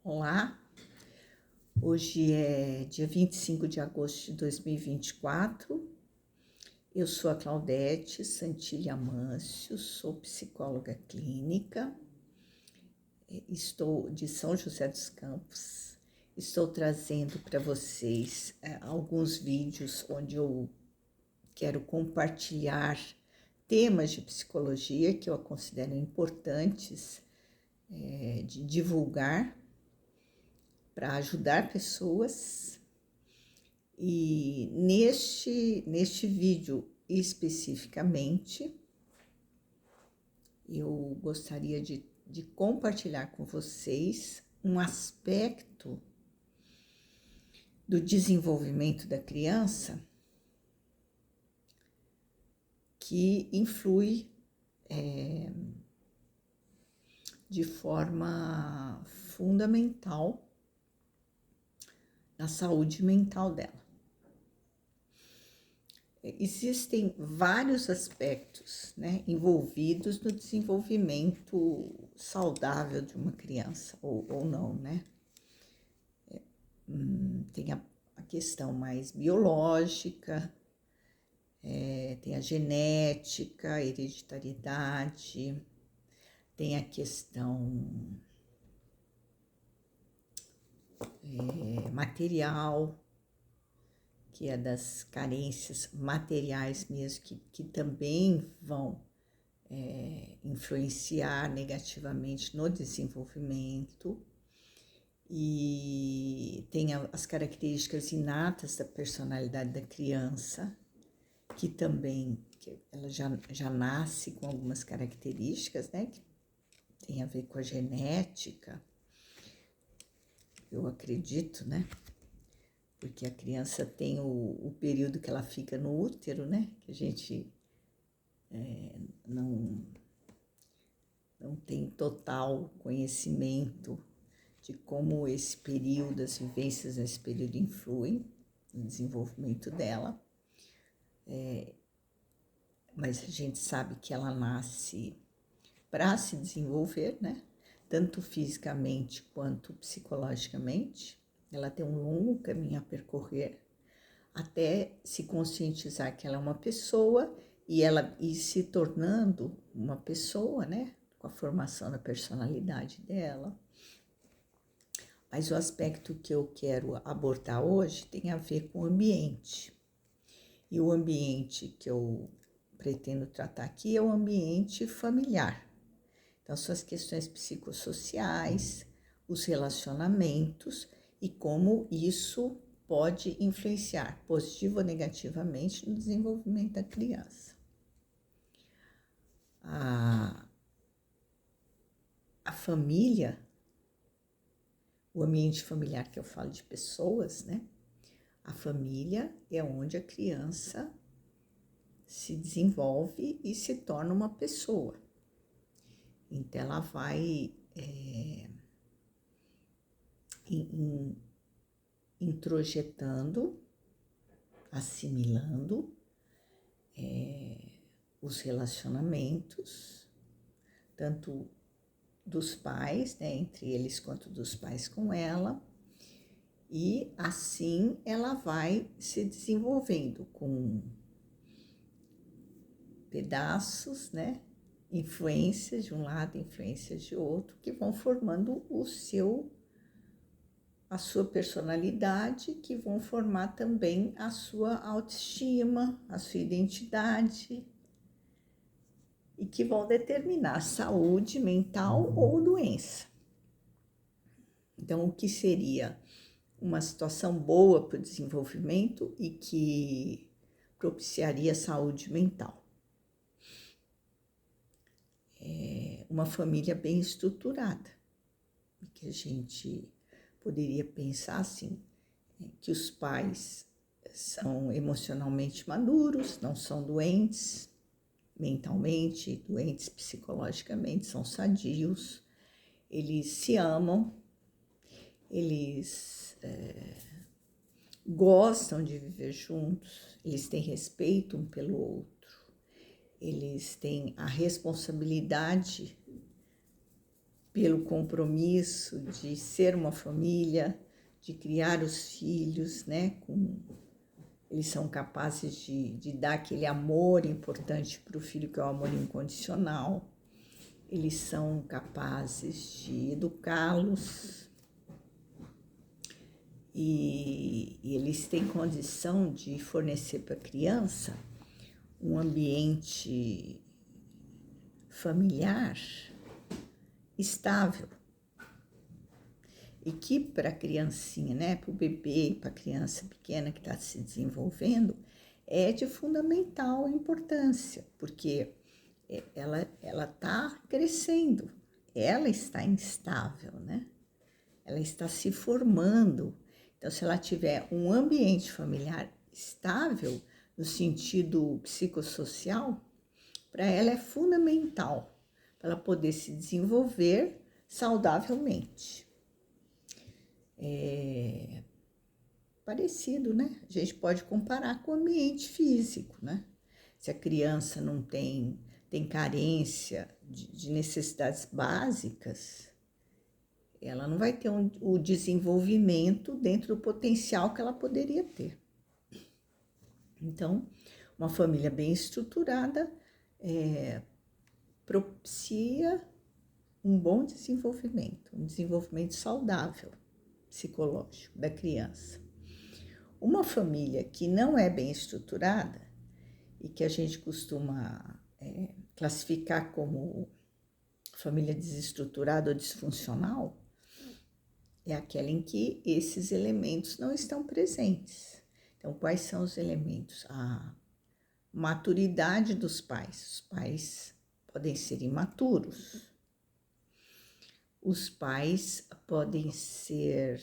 Olá, hoje é dia 25 de agosto de 2024, eu sou a Claudete Santilli Amâncio, sou psicóloga clínica, estou de São José dos Campos, estou trazendo para vocês alguns vídeos onde eu quero compartilhar temas de psicologia que eu considero importantes de divulgar, para ajudar pessoas. E neste vídeo especificamente, eu gostaria de compartilhar com vocês um aspecto do desenvolvimento da criança que influi de forma fundamental na saúde mental dela. Existem vários aspectos, envolvidos no desenvolvimento saudável de uma criança, ou não, né? Tem a questão mais biológica, tem a genética, a hereditariedade, tem a questão material, que é das carências materiais mesmo, que também vão influenciar negativamente no desenvolvimento, e tem as características inatas da personalidade da criança, que também ela já nasce com algumas características, que tem a ver com a genética, eu acredito, porque a criança tem o período que ela fica no útero, que a gente não tem total conhecimento de como esse período, as vivências nesse período influem no desenvolvimento dela. Mas a gente sabe que ela nasce para se desenvolver, tanto fisicamente quanto psicologicamente. Ela tem um longo caminho a percorrer até se conscientizar que ela é uma pessoa e ela ir se tornando uma pessoa, com a formação da personalidade dela. Mas o aspecto que eu quero abordar hoje tem a ver com o ambiente. E o ambiente que eu pretendo tratar aqui é o ambiente familiar. Então, são as questões psicossociais, os relacionamentos e como isso pode influenciar positivo ou negativamente no desenvolvimento da criança. A família, o ambiente familiar que eu falo de pessoas, a família é onde a criança se desenvolve e se torna uma pessoa. Então, ela vai introjetando, assimilando os relacionamentos, tanto dos pais, entre eles, quanto dos pais com ela, e assim ela vai se desenvolvendo com pedaços, influências de um lado, influências de outro, que vão formando a sua personalidade, que vão formar também a sua autoestima, a sua identidade, e que vão determinar saúde mental ou doença. Então, o que seria uma situação boa para o desenvolvimento e que propiciaria saúde mental? Uma família bem estruturada, que a gente poderia pensar assim, que os pais são emocionalmente maduros, não são doentes mentalmente, doentes psicologicamente, são sadios, eles se amam, eles gostam de viver juntos, eles têm respeito um pelo outro, eles têm a responsabilidade pelo compromisso de ser uma família, de criar os filhos, né? Eles são capazes de dar aquele amor importante para o filho, que é o amor incondicional. Eles são capazes de educá-los e eles têm condição de fornecer para a criança um ambiente familiar estável. E que para a criancinha, né, para o bebê, para a criança pequena que está se desenvolvendo, é de fundamental importância, porque ela está crescendo, ela está instável, né? Ela está se formando. Então, se ela tiver um ambiente familiar estável, no sentido psicossocial, para ela é fundamental para ela poder se desenvolver saudavelmente. Parecido, né? A gente pode comparar com o ambiente físico, né? Se a criança não tem carência de necessidades básicas, ela não vai ter o desenvolvimento dentro do potencial que ela poderia ter. Então, uma família bem estruturada propicia um bom desenvolvimento, um desenvolvimento saudável psicológico da criança. Uma família que não é bem estruturada e que a gente costuma classificar como família desestruturada ou disfuncional é aquela em que esses elementos não estão presentes. Então, quais são os elementos? A maturidade dos pais. Os pais podem ser imaturos. Os pais podem ser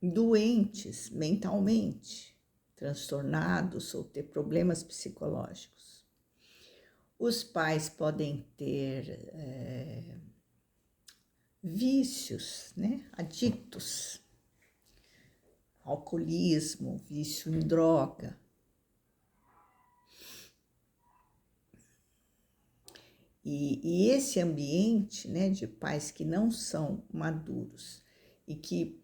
doentes mentalmente, transtornados ou ter problemas psicológicos. Os pais podem ter vícios, né? Adictos, alcoolismo, vício em droga. E esse ambiente, né, de pais que não são maduros e que,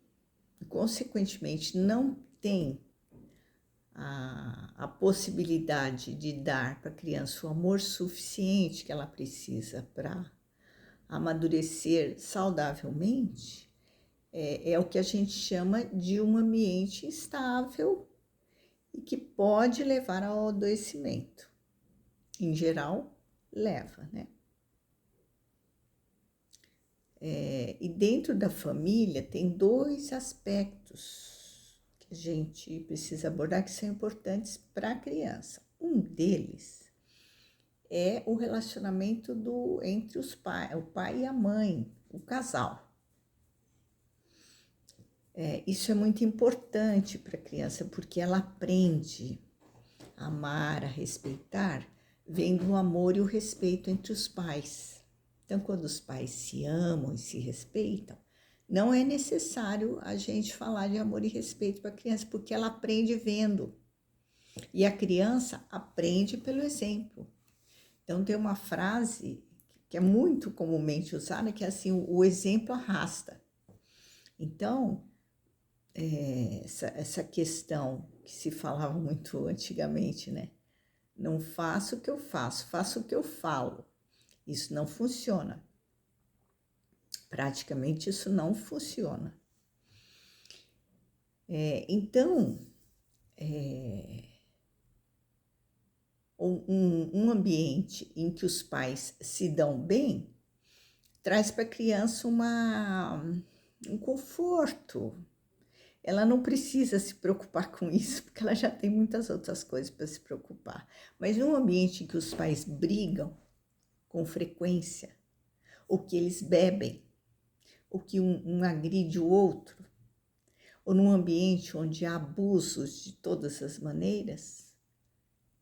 consequentemente, não têm a possibilidade de dar para a criança o amor suficiente que ela precisa para amadurecer saudavelmente, é o que a gente chama de um ambiente instável e que pode levar ao adoecimento. Em geral, leva, né? E dentro da família tem dois aspectos que a gente precisa abordar que são importantes para a criança. Um deles é o relacionamento entre os pais, o pai e a mãe, o casal. Isso é muito importante para a criança porque ela aprende a amar, a respeitar, vendo o amor e o respeito entre os pais. Então, quando os pais se amam e se respeitam, não é necessário a gente falar de amor e respeito para a criança, porque ela aprende vendo. E a criança aprende pelo exemplo. Então, tem uma frase que é muito comumente usada, que é assim, o exemplo arrasta. Então, essa questão que se falava muito antigamente, né? Não faço o que eu faço, faço o que eu falo. Isso não funciona. Praticamente isso não funciona. Então, um ambiente em que os pais se dão bem traz para a criança um conforto. Ela não precisa se preocupar com isso, porque ela já tem muitas outras coisas para se preocupar. Mas num ambiente em que os pais brigam com frequência, ou que eles bebem, ou que um agride o outro, ou num ambiente onde há abusos de todas as maneiras,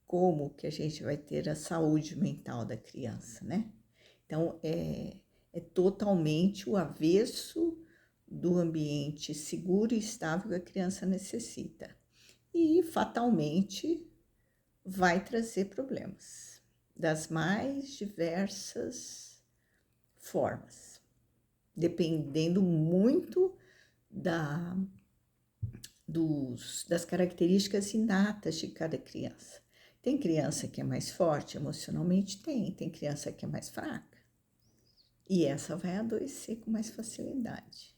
como que a gente vai ter a saúde mental da criança, né? Então, é totalmente o avesso do ambiente seguro e estável que a criança necessita. E, fatalmente, vai trazer problemas das mais diversas formas. dependendo muito das características inatas de cada criança. Tem criança que é mais forte emocionalmente? Tem criança que é mais fraca. E essa vai adoecer com mais facilidade.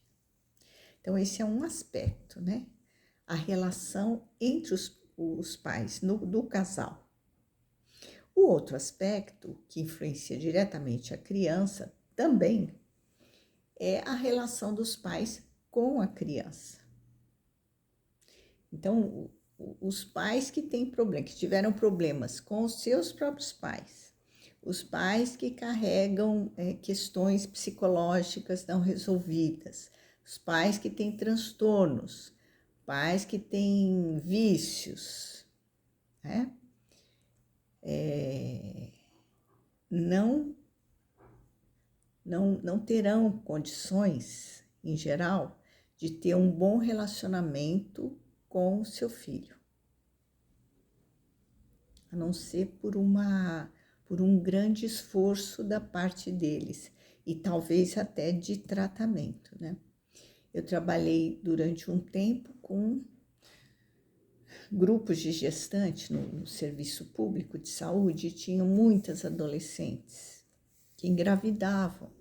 Então, esse é um aspecto, né? A relação entre os pais do casal. O outro aspecto que influencia diretamente a criança também é a relação dos pais com a criança. Então, os pais que têm problema, que tiveram problemas com os seus próprios pais, os pais que carregam questões psicológicas não resolvidas, os pais que têm transtornos, pais que têm vícios, né? Não terão condições, em geral, de ter um bom relacionamento com o seu filho, a não ser por um grande esforço da parte deles e talvez até de tratamento, né? Eu trabalhei durante um tempo com grupos de gestantes no serviço público de saúde e tinham muitas adolescentes que engravidavam,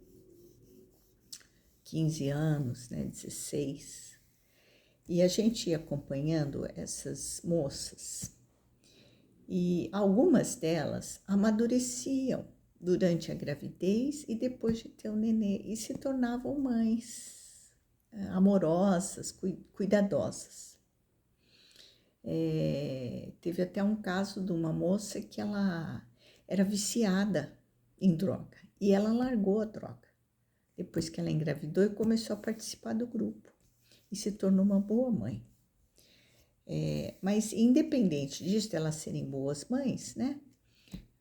15 anos, né, 16. E a gente ia acompanhando essas moças e algumas delas amadureciam durante a gravidez e depois de ter o nenê e se tornavam mães amorosas, cuidadosas. Teve até um caso de uma moça que ela era viciada em droga e ela largou a droga depois que ela engravidou e começou a participar do grupo e se tornou uma boa mãe. Mas independente disso, de elas serem boas mães, né?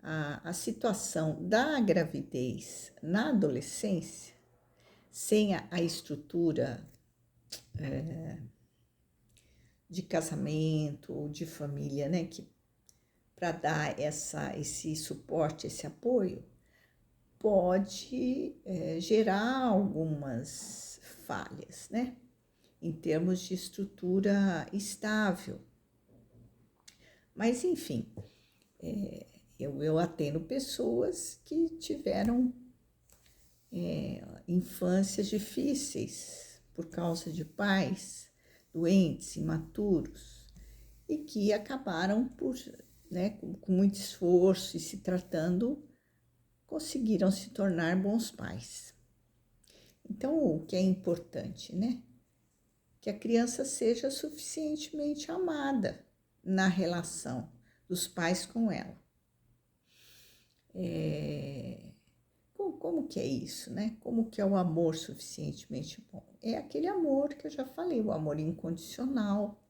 A situação da gravidez na adolescência, sem a estrutura de casamento ou de família, né? Que para dar esse suporte, esse apoio, pode gerar algumas falhas, né? Em termos de estrutura estável. Mas, enfim, eu atendo pessoas que tiveram infâncias difíceis por causa de pais doentes, imaturos, e que acabaram por, né, com muito esforço e se tratando, conseguiram se tornar bons pais. Então, o que é importante, né? Que a criança seja suficientemente amada na relação dos pais com ela. Como que é isso, né? Como que é o amor suficientemente bom? É aquele amor que eu já falei, o amor incondicional.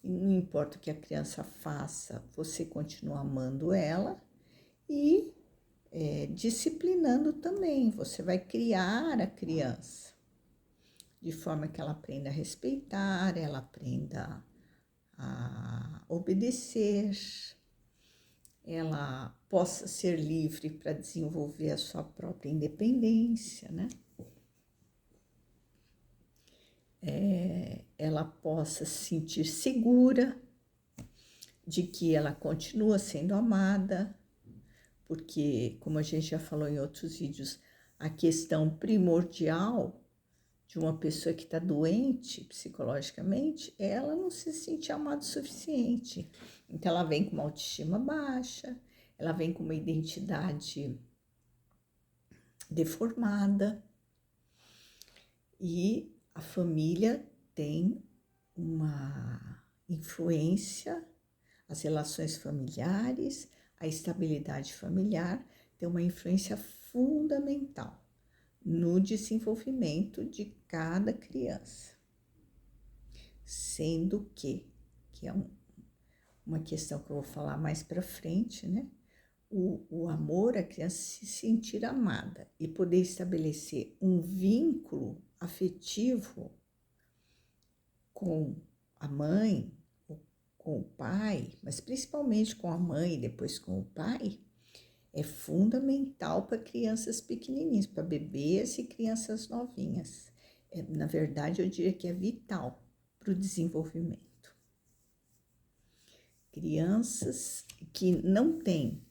E não importa o que a criança faça, você continua amando ela e disciplinando também. Você vai criar a criança de forma que ela aprenda a respeitar, ela aprenda a obedecer, ela possa ser livre para desenvolver a sua própria independência, né? Ela possa se sentir segura de que ela continua sendo amada, porque, como a gente já falou em outros vídeos, a questão primordial de uma pessoa que está doente psicologicamente, ela não se sente amada o suficiente. Então, ela vem com uma autoestima baixa, ela vem com uma identidade deformada e a família tem uma influência, as relações familiares, a estabilidade familiar tem uma influência fundamental no desenvolvimento de cada criança, sendo que é uma questão que eu vou falar mais para frente, né? O amor, a criança se sentir amada e poder estabelecer um vínculo afetivo com a mãe, com o pai, mas principalmente com a mãe e depois com o pai, É fundamental para crianças pequenininhas, para bebês e crianças novinhas. Na verdade, eu diria que é vital para o desenvolvimento. Crianças que não têm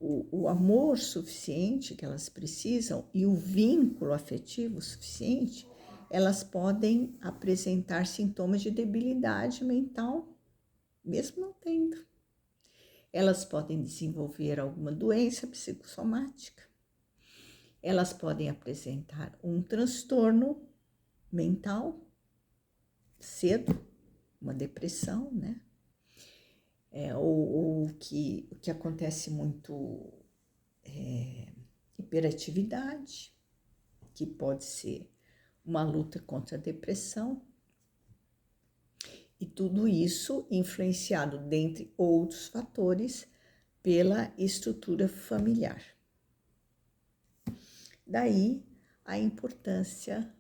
o amor suficiente que elas precisam e o vínculo afetivo suficiente, elas podem apresentar sintomas de debilidade mental, mesmo não tendo. Elas podem desenvolver alguma doença psicossomática. Elas podem apresentar um transtorno mental cedo, uma depressão, né? Ou o que acontece muito hiperatividade, que pode ser uma luta contra a depressão. E tudo isso influenciado, dentre outros fatores, pela estrutura familiar. Daí a importância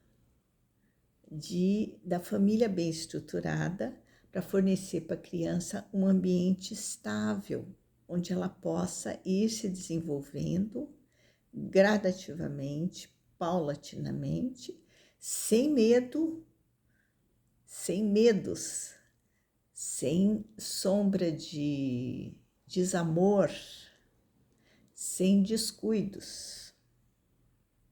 da família bem estruturada para fornecer para a criança um ambiente estável, onde ela possa ir se desenvolvendo gradativamente, paulatinamente, sem medo, sem medos, sem sombra de desamor, sem descuidos,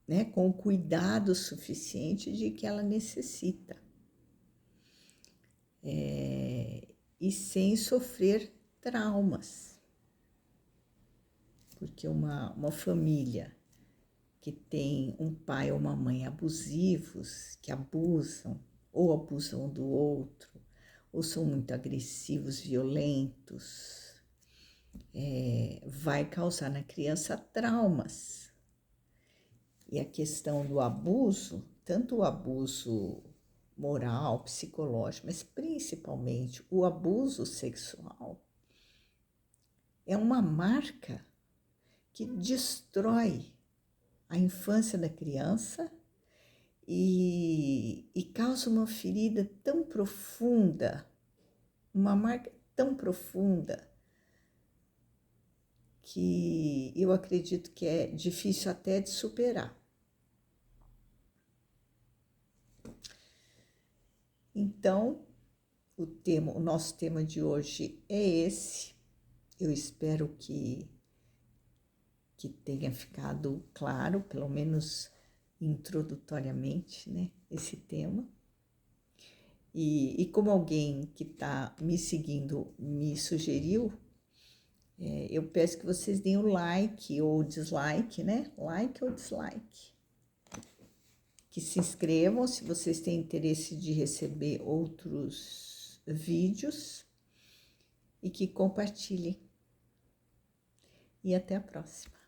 né? Com o cuidado suficiente de que ela necessita. E sem sofrer traumas. Porque uma família que tem um pai ou uma mãe abusivos, que abusam, ou abusam um do outro, ou são muito agressivos, violentos, vai causar na criança traumas. E a questão do abuso, tanto o abuso moral, psicológico, mas principalmente o abuso sexual, é uma marca que destrói a infância da criança e causa uma ferida tão profunda, uma marca tão profunda, que eu acredito que é difícil até de superar. Então, o nosso tema de hoje é esse. Eu espero que tenha ficado claro, pelo menos introdutoriamente, né, esse tema. E como alguém que está me seguindo me sugeriu, eu peço que vocês deem o like ou dislike, né? Like ou dislike. Que se inscrevam se vocês têm interesse de receber outros vídeos e que compartilhem. E até a próxima.